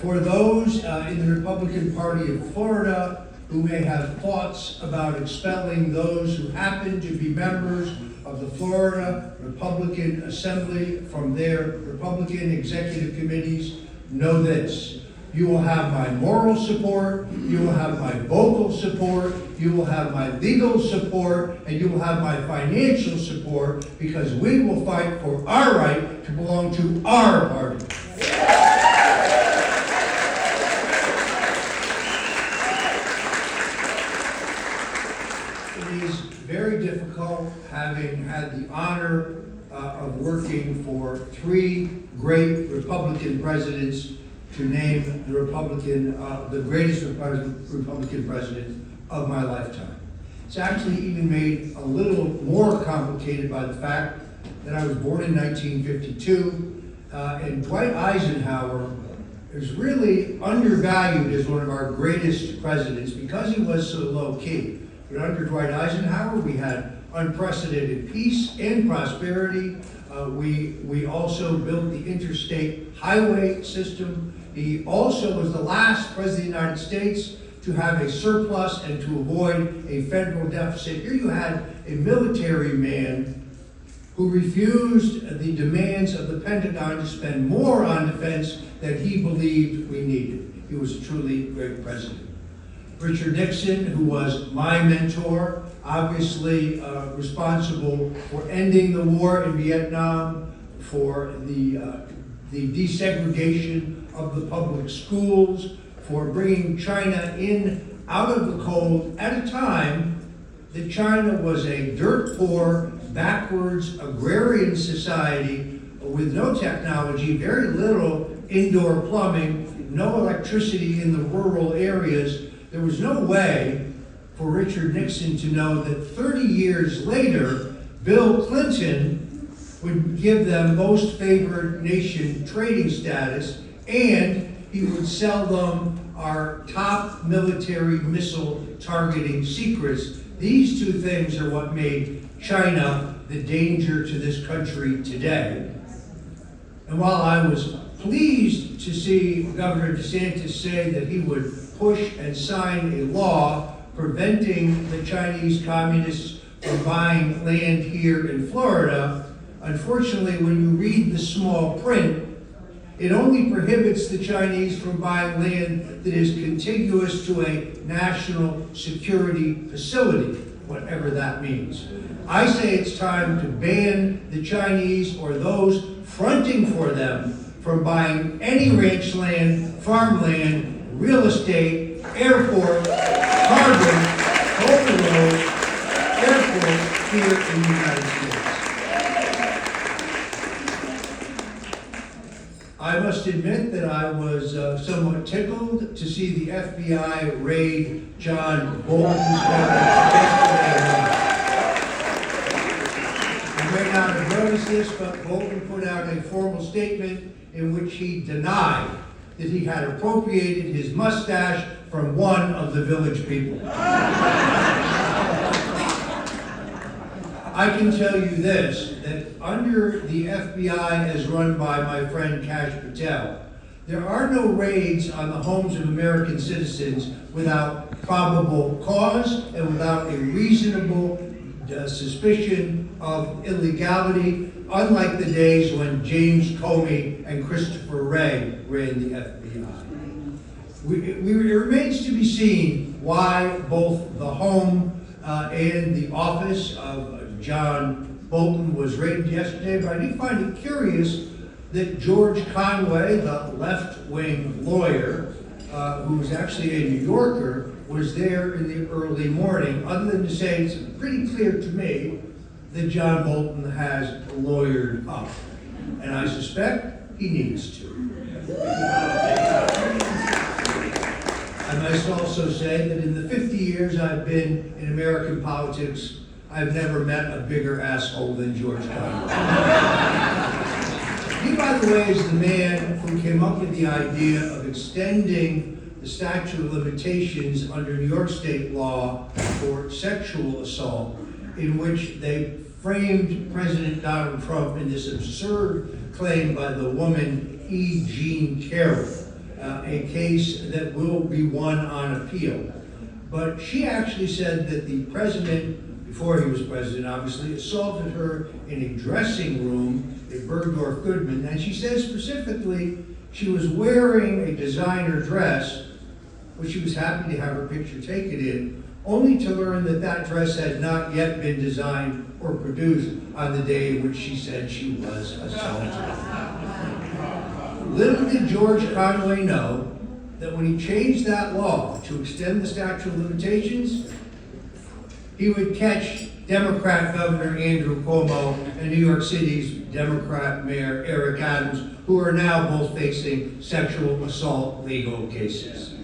For those in the Republican Party of Florida who may have thoughts about expelling those who happen to be members of the Florida Republican Assembly from their Republican executive committees, know this. You will have my moral support, you will have my vocal support, you will have my legal support, and you will have my financial support, because we will fight for our right to belong to our party. It is very difficult, having had the honor of working for 3 great Republican presidents, to name the greatest Republican president of my lifetime. It's actually even made a little more complicated by the fact that I was born in 1952, and Dwight Eisenhower is really undervalued as one of our greatest presidents because he was so low-key. But under Dwight Eisenhower, we had unprecedented peace and prosperity. We also built the interstate highway system. He also was the last president of the United States to have a surplus and to avoid a federal deficit. Here you had a military man who refused the demands of the Pentagon to spend more on defense than he believed we needed. He was a truly great president. Richard Nixon, who was my mentor, obviously responsible for ending the war in Vietnam, for the desegregation of the public schools, for bringing China in out of the cold at a time that China was a dirt-poor, backwards, agrarian society with no technology, very little indoor plumbing, no electricity in the rural areas. There was no way for Richard Nixon to know that 30 years later, Bill Clinton would give them most favored nation trading status, and he would sell them our top military missile targeting secrets. These 2 things are what made China the danger to this country today. And while I was pleased to see Governor DeSantis say that he would push and sign a law preventing the Chinese communists from buying land here in Florida, unfortunately, when you read the small print, it only prohibits the Chinese from buying land that is contiguous to a national security facility, whatever that means. I say it's time to ban the Chinese or those fronting for them from buying any ranch land, farmland, real estate, airport, harbor, open road, airport here in the United States. I must admit that I was somewhat tickled to see the FBI raid John Bolton's house yesterday. You may not have noticed this, but Bolton put out a formal statement in which he denied that he had appropriated his mustache from one of the village people. I can tell you this, that under the FBI as run by my friend Kash Patel, there are no raids on the homes of American citizens without probable cause and without a reasonable suspicion of illegality, unlike the days when James Comey and Christopher Wray ran the FBI. It remains to be seen why both the home and the office of John Bolton was raided yesterday, but I do find it curious that George Conway, the left-wing lawyer, who was actually a New Yorker, was there in the early morning, other than to say it's pretty clear to me that John Bolton has lawyered up. And I suspect he needs to. I must also say that in the 50 years I've been in American politics, I've never met a bigger asshole than George Conway. He, by the way, is the man who came up with the idea of extending the statute of limitations under New York state law for sexual assault, in which they framed President Donald Trump in this absurd claim by the woman E. Jean Carroll. a case that will be won on appeal. But she actually said that the president, before he was president obviously, assaulted her in a dressing room at Bergdorf Goodman, and she said specifically she was wearing a designer dress, which she was happy to have her picture taken in, only to learn that that dress had not yet been designed or produced on the day in which she said she was assaulted. Little did George Conway know that when he changed that law to extend the statute of limitations, he would catch Democrat Governor Andrew Cuomo and New York City's Democrat Mayor Eric Adams, who are now both facing sexual assault legal cases.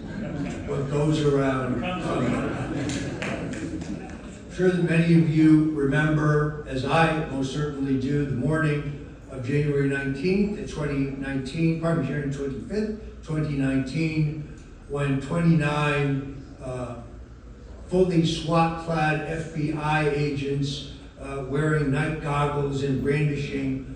What goes around comes around. I'm sure that many of you remember, as I most certainly do, the morning of January 19th, 2019, pardon me, January 25th, 2019, when 29 fully SWAT-clad FBI agents wearing night goggles and brandishing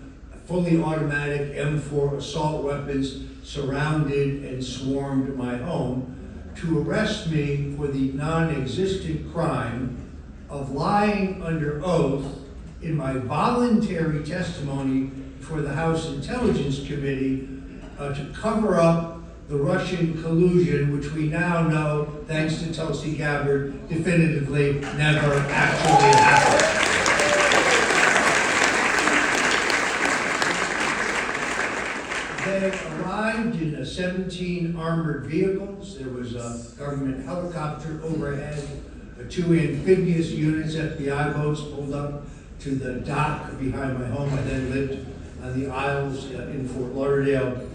fully automatic M4 assault weapons surrounded and swarmed my home to arrest me for the non-existent crime of lying under oath in my voluntary testimony before the House Intelligence Committee to cover up the Russian collusion, which we now know, thanks to Tulsi Gabbard, definitively never actually happened. They arrived in 17 armored vehicles. There was a government helicopter overhead, 2 amphibious units, FBI boats pulled up to the dock behind my home. I then lived on the Isles in Fort Lauderdale.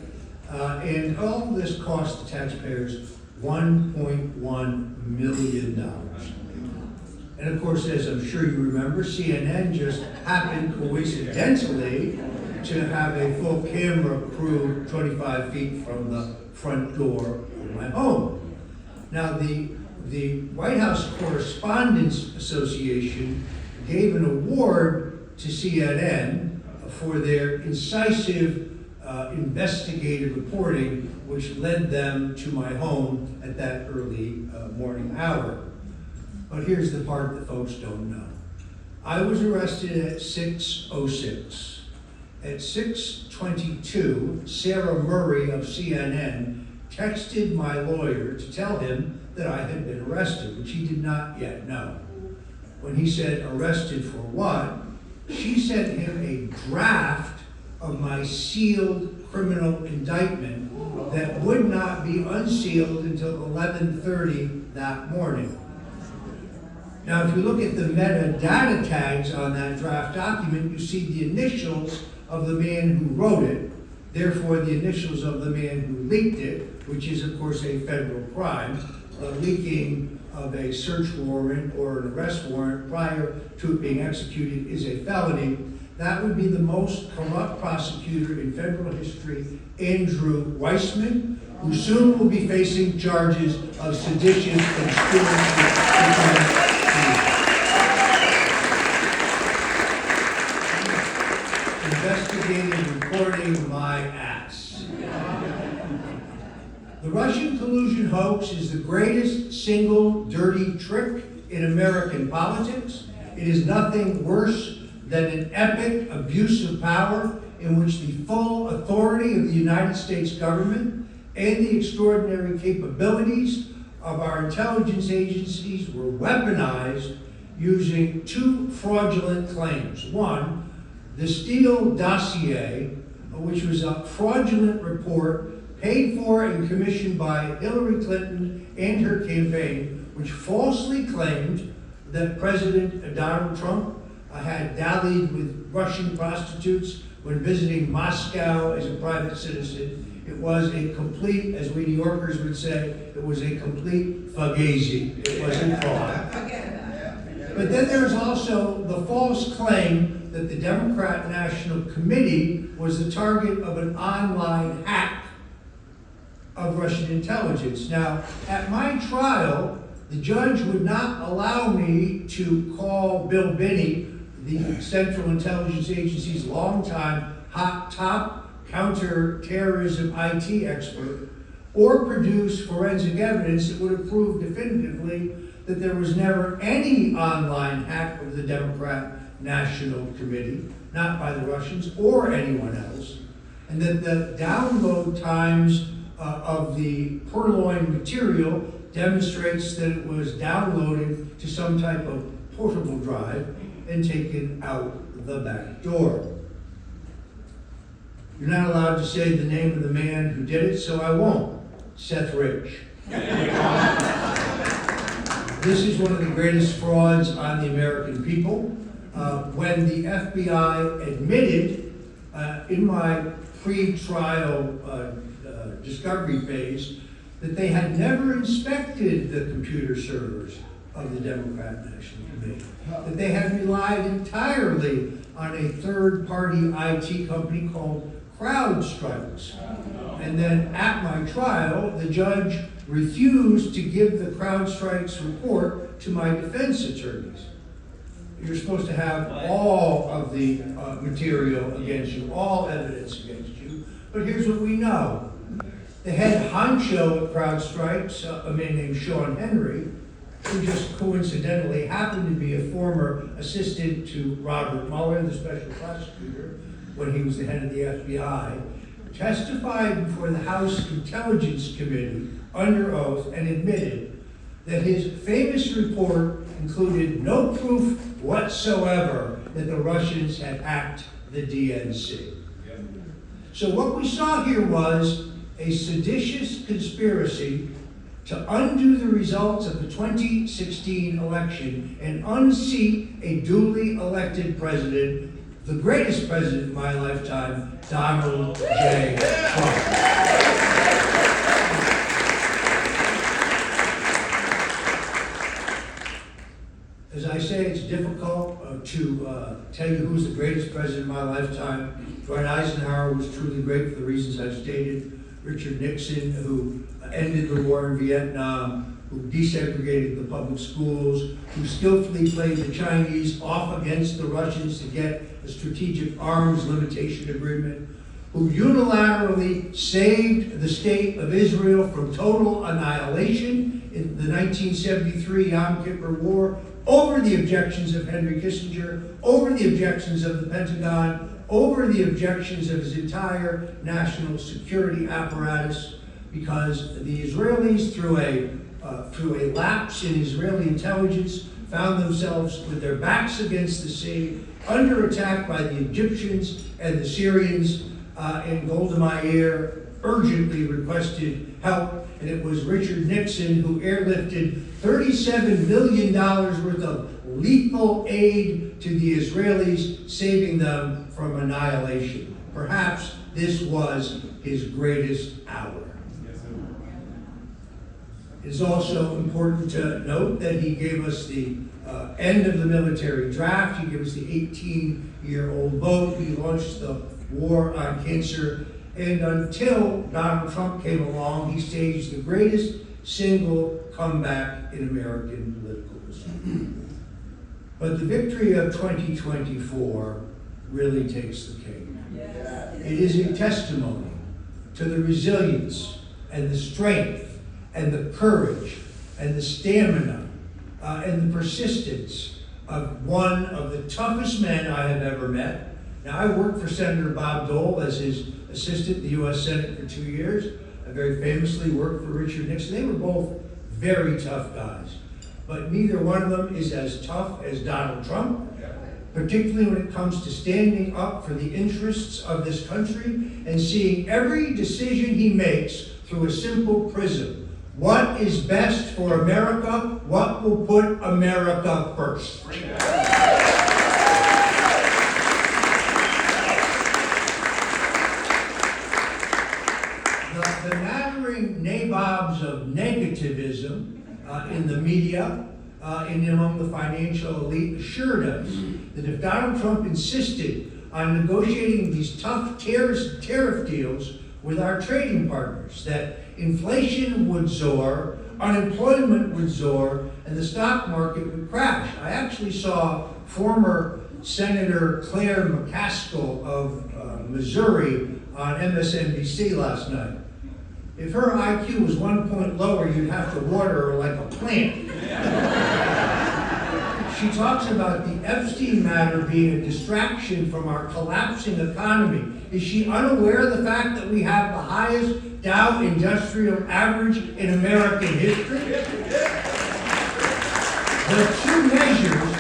And all of this cost the taxpayers $1.1 million. And of course, as I'm sure you remember, CNN just happened coincidentally to have a full camera crew 25 feet from the front door of my home. Now, the White House Correspondents Association gave an award to CNN for their incisive investigative reporting, which led them to my home at that early morning hour. But here's the part that folks don't know. I was arrested at 6:06. At 6:22, Sarah Murray of CNN texted my lawyer to tell him that I had been arrested, which he did not yet know. When he said, arrested for what? She sent him a draft of my sealed criminal indictment that would not be unsealed until 11:30 that morning. Now, if you look at the metadata tags on that draft document, you see the initials of the man who wrote it, therefore the initials of the man who leaked it, which is, of course, a federal crime. Leaking of a search warrant or an arrest warrant prior to it being executed is a felony. That would be the most corrupt prosecutor in federal history, Andrew Weissman, who soon will be facing charges of seditious conspiracy to commit investigative reporting my ass. The Russian collusion hoax is the greatest single dirty trick in American politics. It is nothing worse than an epic abuse of power in which the full authority of the United States government and the extraordinary capabilities of our intelligence agencies were weaponized using 2 fraudulent claims. One, the Steele dossier, which was a fraudulent report paid for and commissioned by Hillary Clinton and her campaign, which falsely claimed that President Donald Trump had dallied with Russian prostitutes when visiting Moscow as a private citizen. It was a complete, as we New Yorkers would say, it was a complete fugazi. It wasn't fraud. But then there's also the false claim that the Democrat National Committee was the target of an online hack of Russian intelligence. Now, at my trial, the judge would not allow me to call Bill Binney, the Central Intelligence Agency's longtime top counterterrorism IT expert, or produce forensic evidence that would have proved definitively that there was never any online hack of the Democrat National Committee, not by the Russians or anyone else, and that the download times of the purloined material demonstrates that it was downloaded to some type of portable drive and taken out the back door. You're not allowed to say the name of the man who did it, so I won't. Seth Rich. This is one of the greatest frauds on the American people. When the FBI admitted in my pre-trial discovery phase that they had never inspected the computer servers of the Democrat National Committee, that they had relied entirely on a third-party IT company called CrowdStrike. And then at my trial, the judge refused to give the CrowdStrike's report to my defense attorneys. You're supposed to have all of the material against you, all evidence against you. But here's what we know. The head honcho at CrowdStrike, a man named Sean Henry, who just coincidentally happened to be a former assistant to Robert Mueller, the special prosecutor, when he was the head of the FBI, testified before the House Intelligence Committee under oath and admitted that his famous report included no proof whatsoever that the Russians had hacked the DNC. So what we saw here was a seditious conspiracy to undo the results of the 2016 election and unseat a duly elected president, the greatest president in my lifetime, Donald J. Trump. As I say, it's difficult to tell you who's the greatest president in my lifetime. Dwight Eisenhower was truly great for the reasons I've stated. Richard Nixon, who ended the war in Vietnam, who desegregated the public schools, who skillfully played the Chinese off against the Russians to get a strategic arms limitation agreement, who unilaterally saved the state of Israel from total annihilation in the 1973 Yom Kippur War, over the objections of Henry Kissinger, over the objections of the Pentagon, over the objections of his entire national security apparatus, because the Israelis, through a lapse in Israeli intelligence, found themselves with their backs against the sea, under attack by the Egyptians and the Syrians, and Golda Meir urgently requested help, and it was Richard Nixon who airlifted $37 million worth of lethal aid to the Israelis, saving them from annihilation. Perhaps this was his greatest hour. It is also important to note that he gave us the end of the military draft. He gave us the 18-year-old vote. He launched the war on cancer. And until Donald Trump came along, he staged the greatest single comeback in American political history. But the victory of 2024 really takes the cake. It is a testimony to the resilience and the strength and the courage and the stamina and the persistence of one of the toughest men I have ever met. Now, I worked for Senator Bob Dole as his assistant in the U.S. Senate for 2 years. I very famously worked for Richard Nixon. They were both very tough guys. But neither one of them is as tough as Donald Trump, particularly when it comes to standing up for the interests of this country and seeing every decision he makes through a simple prism. What is best for America? What will put America first? The nattering nabobs of negativism in the media and among the financial elite assured us that if Donald Trump insisted on negotiating these tough tariff deals with our trading partners, that inflation would soar, unemployment would soar, and the stock market would crash. I actually saw former Senator Claire McCaskill of Missouri on MSNBC last night. If her IQ was 1 point lower, you'd have to water her like a plant. She talks about the Epstein matter being a distraction from our collapsing economy. Is she unaware of the fact that we have the highest Dow Industrial Average in American history? The two measures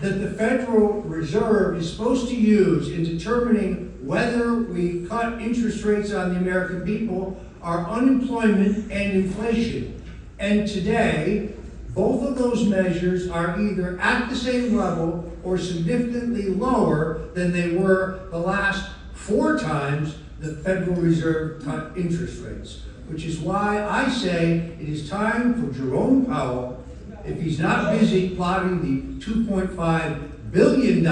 that the Federal Reserve is supposed to use in determining whether we cut interest rates on the American people are unemployment and inflation. And today, both of those measures are either at the same level or significantly lower than they were the last 4 times the Federal Reserve cut interest rates. Which is why I say it is time for Jerome Powell, if he's not busy plotting the $2.5 billion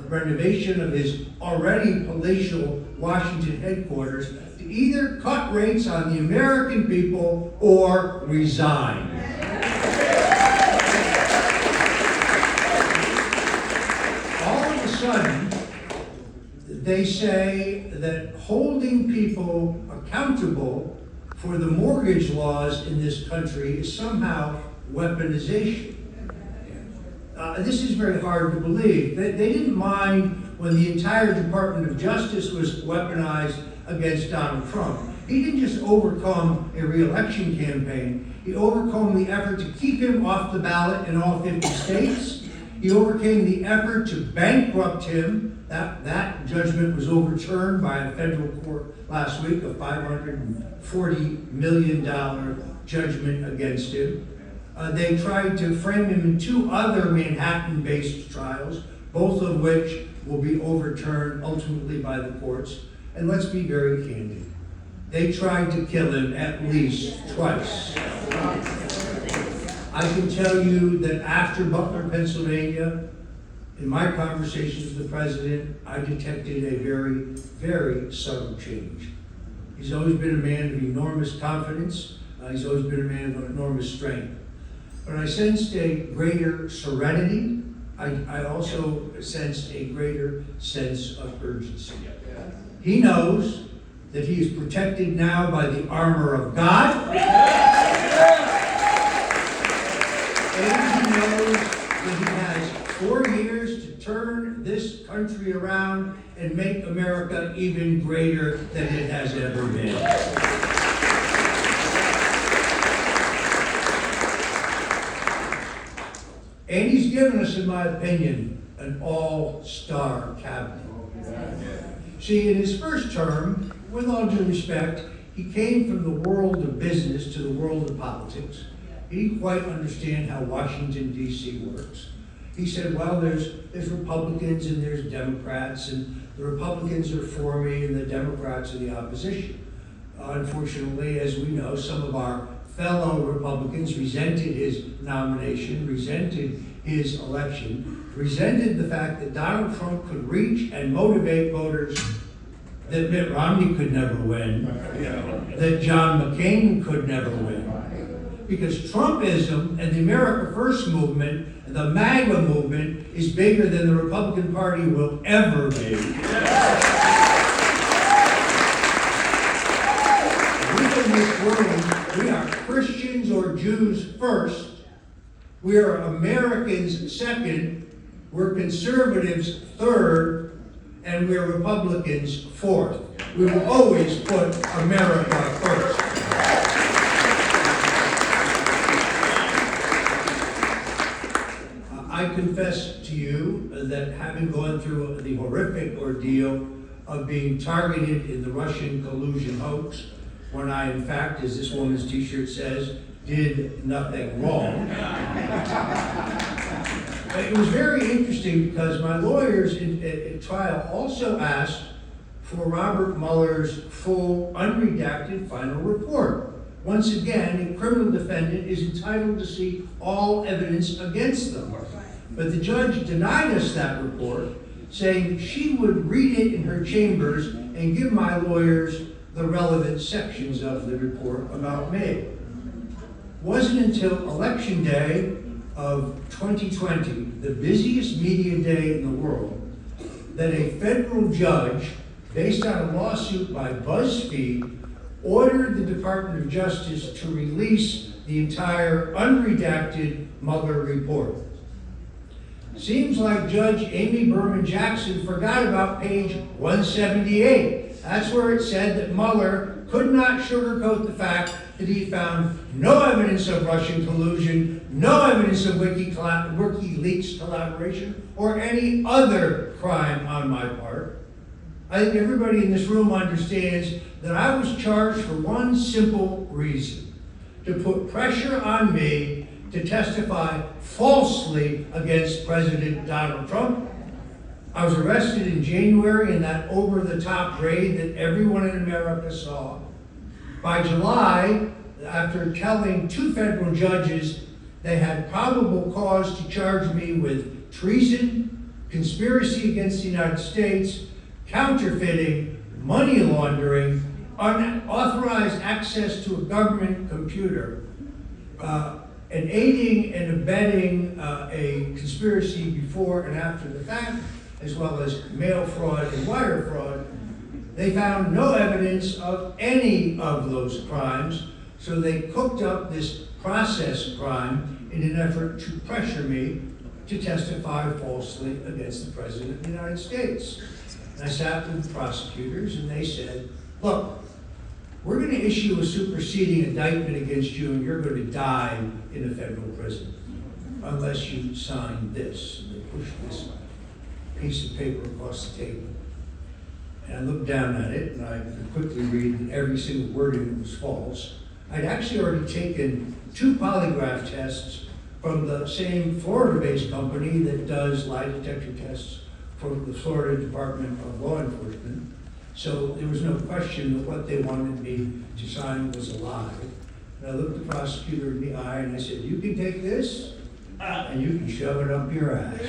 renovation of his already palatial Washington headquarters, to either cut rates on the American people or resign. Sudden, they say that holding people accountable for the mortgage laws in this country is somehow weaponization. This is very hard to believe. They didn't mind when the entire Department of Justice was weaponized against Donald Trump. He didn't just overcome a re-election campaign. He overcome the effort to keep him off the ballot in all 50 states. He overcame the effort to bankrupt him. That judgment was overturned by a federal court last week, a $540 million judgment against him. They tried to frame him in 2 other Manhattan-based trials, both of which will be overturned ultimately by the courts. And let's be very candid. They tried to kill him at least twice. I can tell you that after Butler, Pennsylvania, in my conversations with the president, I detected a very, very subtle change. He's always been a man of enormous confidence. He's always been a man of enormous strength. But I sensed a greater serenity. I also sensed a greater sense of urgency. He knows that he is protected now by the armor of God. And he knows that he has 4 years to turn this country around and make America even greater than it has ever been. And he's given us, in my opinion, an all-star cabinet. See, in his first term, with all due respect, he came from the world of business to the world of politics. He didn't quite understand how Washington, D.C. works. He said, well, there's Republicans and there's Democrats, and the Republicans are for me and the Democrats are the opposition. Unfortunately, as we know, some of our fellow Republicans resented his nomination, resented his election, resented the fact that Donald Trump could reach and motivate voters that Mitt Romney could never win, that John McCain could never win. Because Trumpism and the America First movement, and the MAGA movement, is bigger than the Republican Party will ever be. We in this room, we are Christians or Jews first. We are Americans second. We're conservatives third. And we're Republicans fourth. We will always put America first. I confess to you that having gone through the horrific ordeal of being targeted in the Russian collusion hoax, when I, in fact, as this woman's t-shirt says, did nothing wrong. It was very interesting because my lawyers in trial also asked for Robert Mueller's full, unredacted final report. Once again, a criminal defendant is entitled to see all evidence against them. But the judge denied us that report, saying she would read it in her chambers and give my lawyers the relevant sections of the report about me. It wasn't until Election Day of 2020, the busiest media day in the world, that a federal judge, based on a lawsuit by BuzzFeed, ordered the Department of Justice to release the entire unredacted Mueller report. Seems like Judge Amy Berman Jackson forgot about page 178. That's where it said that Mueller could not sugarcoat the fact that he found no evidence of Russian collusion, no evidence of WikiLeaks collaboration, or any other crime on my part. I think everybody in this room understands that I was charged for one simple reason: to put pressure on me to testify falsely against President Donald Trump. I was arrested in January in that over-the-top raid that everyone in America saw. By July, after telling 2 federal judges they had probable cause to charge me with treason, conspiracy against the United States, counterfeiting, money laundering, unauthorized access to a government computer, and aiding and abetting a conspiracy before and after the fact, as well as mail fraud and wire fraud, they found no evidence of any of those crimes, so they cooked up this process crime in an effort to pressure me to testify falsely against the President of the United States. And I sat with the prosecutors and they said, look, we're going to issue a superseding indictment against you and you're going to die in a federal prison unless you sign this. And they pushed this piece of paper across the table. And I looked down at it and I could quickly read that every single word in it was false. I'd actually already taken 2 polygraph tests from the same Florida-based company that does lie detector tests for the Florida Department of Law Enforcement. So there was no question that what they wanted me to sign was a lie. And I looked the prosecutor in the eye and I said, you can take this and you can shove it up your ass.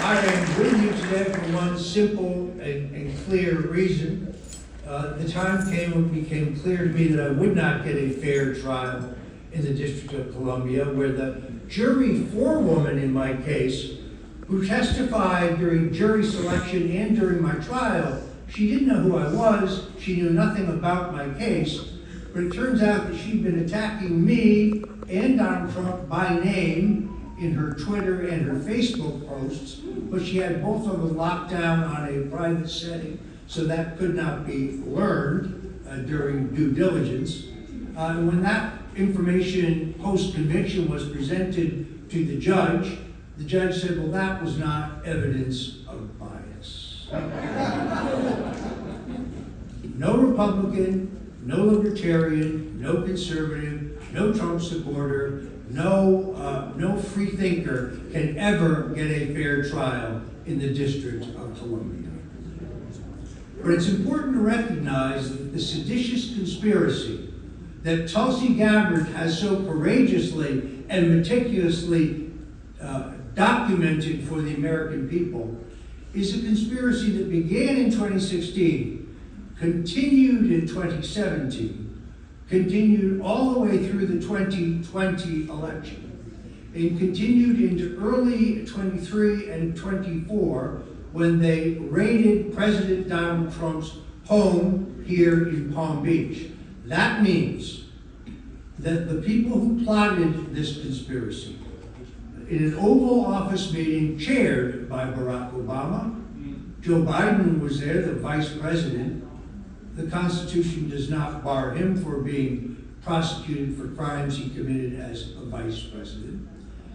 I am with you today for one simple and clear reason. The time came when it became clear to me that I would not get a fair trial in the District of Columbia, where the jury forewoman in my case, who testified during jury selection and during my trial, she didn't know who I was, she knew nothing about my case, but it turns out that she'd been attacking me and Donald Trump by name in her Twitter and her Facebook posts, but she had both of them locked down on a private setting, so that could not be learned during due diligence. And when that information post-conviction was presented to the judge said, well, that was not evidence of bias. No Republican, no Libertarian, no conservative, no Trump supporter, no free thinker can ever get a fair trial in the District of Columbia. But it's important to recognize that the seditious conspiracy that Tulsi Gabbard has so courageously and meticulously documented for the American people is a conspiracy that began in 2016, continued in 2017, continued all the way through the 2020 election, and continued into early 23 and 24 when they raided President Donald Trump's home here in Palm Beach. That means that the people who plotted this conspiracy, in an Oval Office meeting chaired by Barack Obama, Joe Biden was there, the vice president. The Constitution does not bar him for being prosecuted for crimes he committed as a vice president.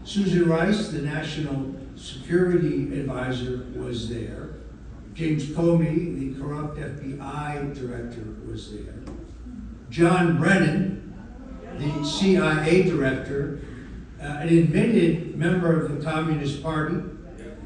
Susan Rice, the national security advisor, was there. James Comey, the corrupt FBI director, was there. John Brennan, the CIA director, an admitted member of the Communist Party,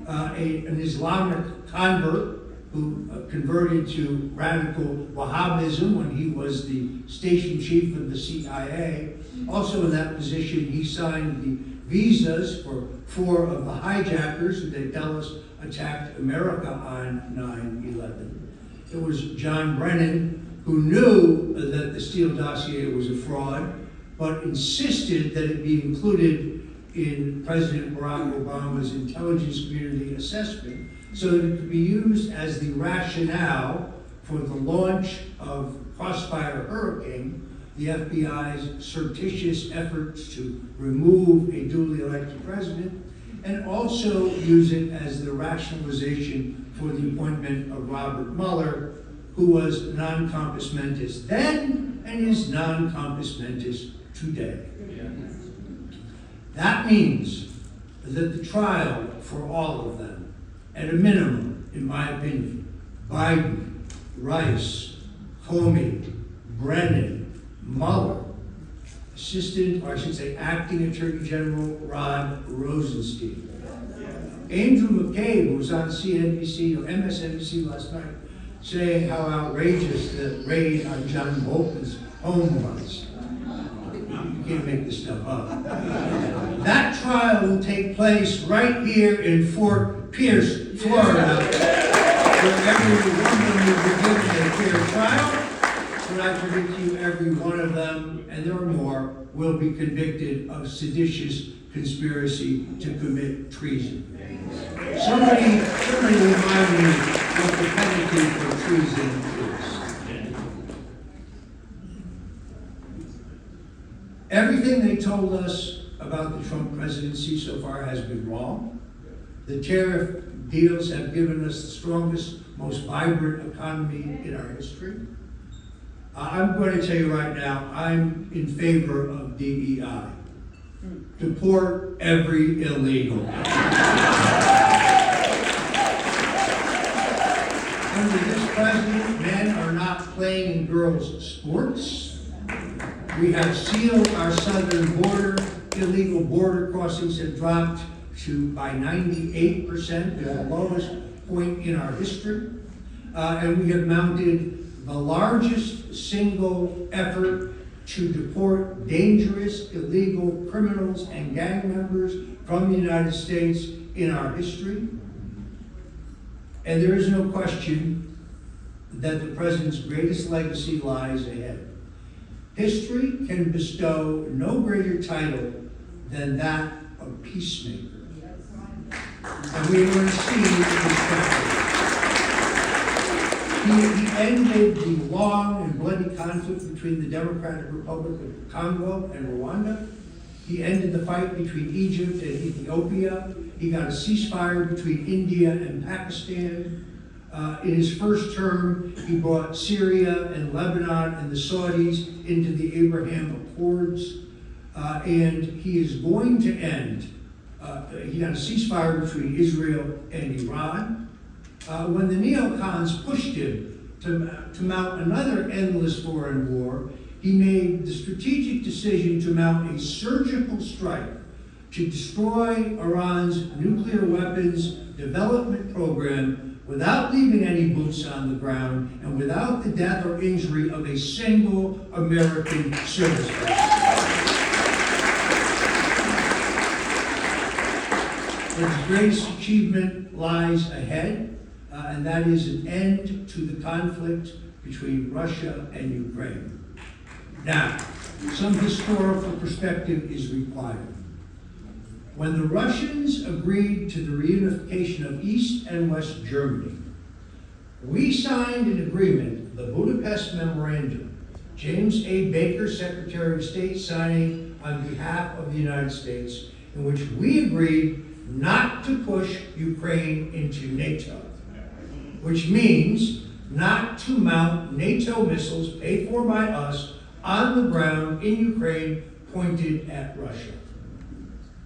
an Islamic convert who converted to radical Wahhabism when he was the station chief of the CIA. Also in that position, he signed the visas for 4 of the hijackers who they tell us attacked America on 9/11. It was John Brennan who knew that the Steele dossier was a fraud, but insisted that it be included in President Barack Obama's intelligence community assessment, so that it could be used as the rationale for the launch of Crossfire Hurricane, the FBI's surreptitious efforts to remove a duly elected president, and also use it as the rationalization for the appointment of Robert Mueller, who was non compos mentis then and is non compos mentis today. That means that the trial for all of them, at a minimum, in my opinion, Biden, Rice, Comey, Brennan, Mueller, Acting Attorney General Rod Rosenstein. Andrew McCabe was on CNBC or MSNBC last night saying how outrageous the raid on John Bolton's home was. You can't make this stuff up. That trial will take place right here in Fort Pierce, Florida, where every one of them will be given a fair trial. But I predict you every one of them, and there are more, will be convicted of seditious conspiracy to commit treason. Somebody remind me what the penalty for treason is. Everything they told us about the Trump presidency so far has been wrong. The tariff deals have given us the strongest, most vibrant economy in our history. I'm going to tell you right now, I'm in favor of DEI. Deport every illegal. Under this president, men are not playing in girls' sports. We have sealed our southern border. Illegal border crossings have dropped by 98%, the lowest point in our history. And we have mounted the largest single effort to deport dangerous, illegal criminals and gang members from the United States in our history. And there is no question that the president's greatest legacy lies ahead. History can bestow no greater title than that of peacemaker. And we are going to see this practice. He ended the long and bloody conflict between the Democratic Republic of Congo and Rwanda. He ended the fight between Egypt and Ethiopia. He got a ceasefire between India and Pakistan. In his first term, he brought Syria and Lebanon and the Saudis into the Abraham Accords. And he is going to end, he got a ceasefire between Israel and Iran. When the neocons pushed him to mount another endless foreign war, he made the strategic decision to mount a surgical strike to destroy Iran's nuclear weapons development program without leaving any boots on the ground and without the death or injury of a single American service person. His greatest achievement lies ahead, and that is an end to the conflict between Russia and Ukraine. Now, some historical perspective is required. When the Russians agreed to the reunification of East and West Germany, we signed an agreement, the Budapest Memorandum, James A. Baker, Secretary of State, signing on behalf of the United States, in which we agreed not to push Ukraine into NATO, which means not to mount NATO missiles paid for by us on the ground in Ukraine pointed at Russia,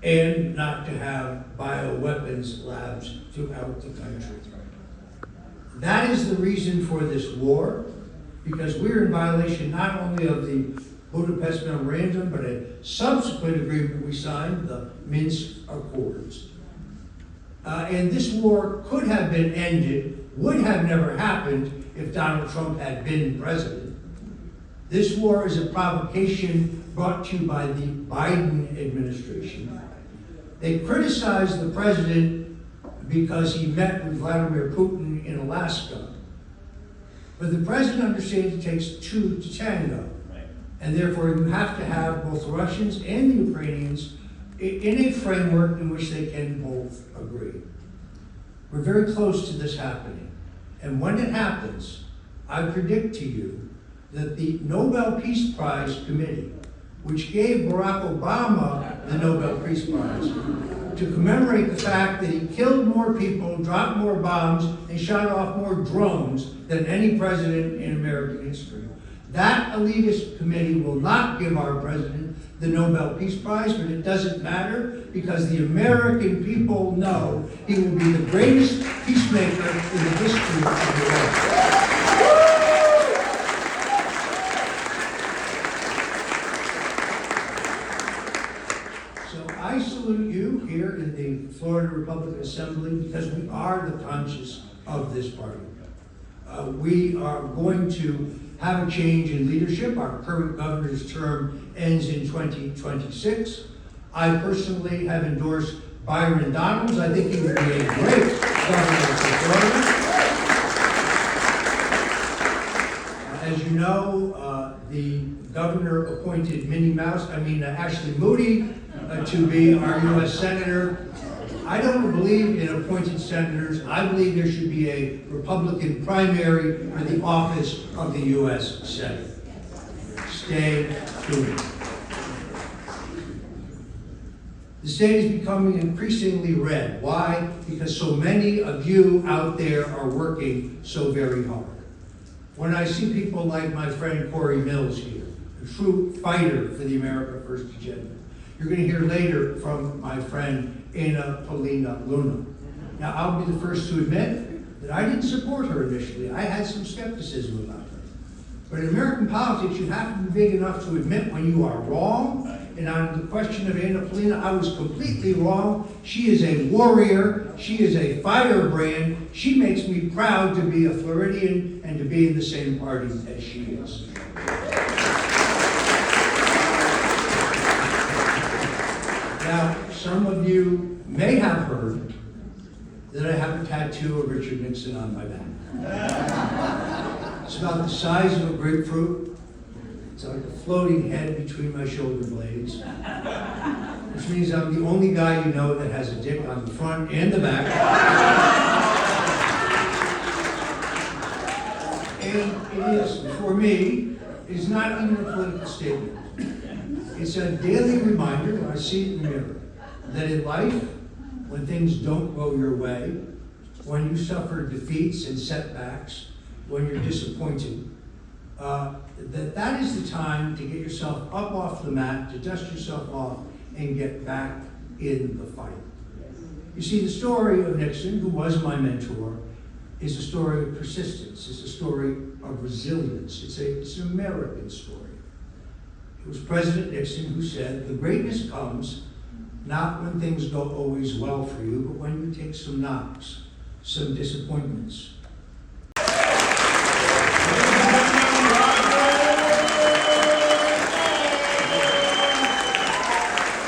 and not to have bioweapons labs throughout the country. That is the reason for this war, because we're in violation not only of the Budapest Memorandum, but a subsequent agreement we signed, the Minsk Accords. And this war could have been ended, would have never happened if Donald Trump had been president. This war is a provocation brought to you by the Biden administration. They criticized the president because he met with Vladimir Putin in Alaska. But the president understands it takes two to tango. And therefore you have to have both the Russians and the Ukrainians in a framework in which they can both agree. We're very close to this happening. And when it happens, I predict to you that the Nobel Peace Prize Committee, which gave Barack Obama the Nobel Peace Prize, to commemorate the fact that he killed more people, dropped more bombs, and shot off more drones than any president in American history. That elitist committee will not give our president the Nobel Peace Prize, but it doesn't matter because the American people know he will be the greatest peacemaker in the history of the world. I salute you here in the Florida Republican Assembly because we are the conscience of this party. We are going to have a change in leadership. Our current governor's term ends in 2026. I personally have endorsed Byron Donalds. I think he would be a great governor for Florida. As you know, the governor appointed Ashley Moody to be our U.S. Senator. I don't believe in appointed senators. I believe there should be a Republican primary for the office of the U.S. Senate. Stay tuned. The state is becoming increasingly red. Why? Because so many of you out there are working so very hard. When I see people like my friend Corey Mills here, a true fighter for the America First agenda, you're going to hear later from my friend Ana Paulina Luna. Now, I'll be the first to admit that I didn't support her initially. I had some skepticism about her. But in American politics, you have to be big enough to admit when you are wrong. And on the question of Ana Paulina, I was completely wrong. She is a warrior. She is a firebrand. She makes me proud to be a Floridian and to be in the same party as she is. Now, some of you may have heard that I have a tattoo of Richard Nixon on my back. It's about the size of a grapefruit. It's like a floating head between my shoulder blades, which means I'm the only guy you know that has a dick on the front and the back. And it is, for me, it's not even a political statement. It's a daily reminder, when I see it in the mirror, that in life, when things don't go your way, when you suffer defeats and setbacks, when you're disappointed, that is the time to get yourself up off the mat, to dust yourself off, and get back in the fight. You see, the story of Nixon, who was my mentor, is a story of persistence. It's a story of resilience. It's an American story. It was President Nixon who said, the greatness comes not when things go always well for you, but when you take some knocks, some disappointments,